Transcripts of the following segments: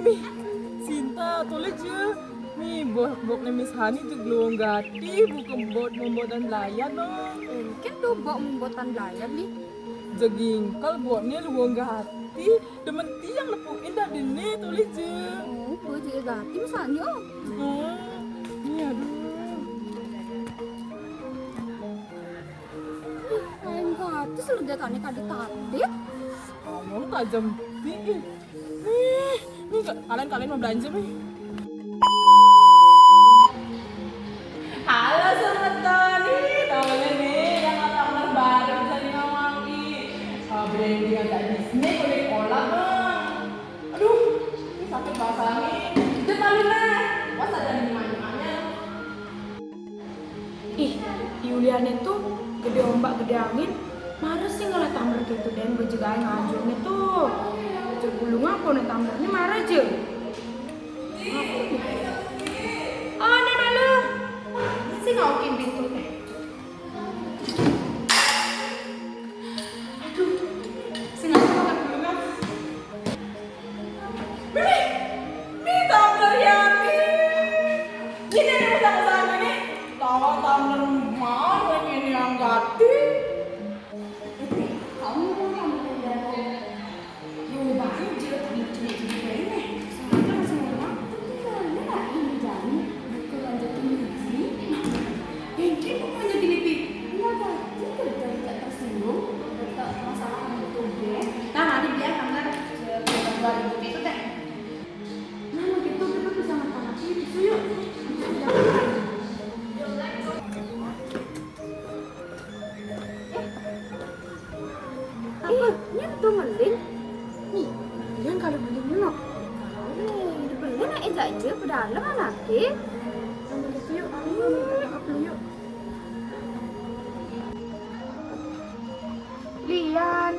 mi Sinta tulis je mi bok na Miss Hani tu geluang gati bukan bot membuatan layan no. Kan tuh bawa membuatan layar nih. Jagingkal buatnya luang gati demen tiang lepuk indah dini tulis je. Oh, buat juga gati misalnya. Ini aduh. Lain gati selalu dia tanya kadi tadi. Kamu tajam nih. Nih kalian mau belanja nih? Halo Sobat Tony, namanya nih yang kamar baru dari Ngawangi. Branding agak Disney boleh olah bang. Aduh, ini sakit bahasa nih. Cepat lah, was ada di mana-mana. Ih, Yulian itu gede ombak gede angin. Marah sih ngeliat tamer gitu dan bejegain ngajurnya tuh. Jebulung aku nih tamernya marah aja. Oh, nih malu. Sih ngaukin pintu deh. Aduh, sih nggak mau makan dulu kan? Nih tumbler ya nih. Ini ada pesan-pesan ini. Tahu tumbler mana ini yang gati? Kamu mau kamu dari Yo banjir tamer cilik-cilik ini. Sengaja masih ngomong. ini nggak ini jadi bukan lanjutin biji. Ini kok mau jadi lebih. Enggak gati kerja tidak tersinggung. Tetap masalah kamu tuh deh. Nah, nanti biar tamer sekitar 2.000 itu teh. Nah, gitu kita bisa ngetangati itu yuk. Ini tuh mending. Nih, kalian kalau beli minum. Nih, dibeli nak aja pedalam anaknya. Ambil itu yuk, aku dulu yuk. Lian.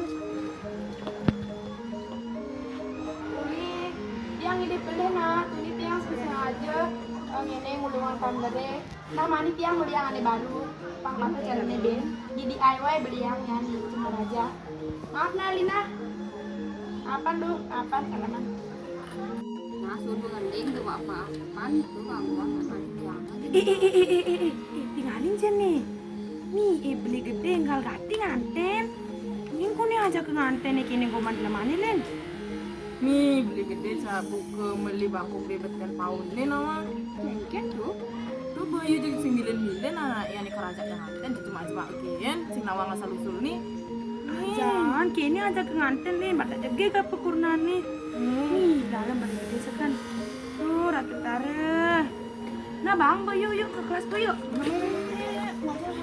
Tiang ini beli nak, ini tiang sengaja ini ngulungan kamera. Nama ini tiang beli yang aneh baru, pangkat caranya Ben. Di DIY beli yang nyanyi cuma aja. Maaf nah Lina. Apa lu? Apa salaman? Nah, suruh ngending tuh apa-apaan itu gangguan sama tiang aja. Tinggalin aja nih. Nih, beli gede enggal gati nganten. Ini kok nih aja ke nganten nih kini gue mandi lemani len. Nih beli gede sabuk ke beli bangku bebetkan pound nih nama. Mungkin tuh. Tuh bayu jadi 9 miliar anak yang di kerajaan yang nganten cuma kian sing nawang asal usul nih. Jangan, kini aja ke nganten nih. Bata jege ke pekurnan nih. Nih, dalam beli gede sekan. Tuh, ratu tara. Nah bang, bayu yuk ke kelas bayu. Wajar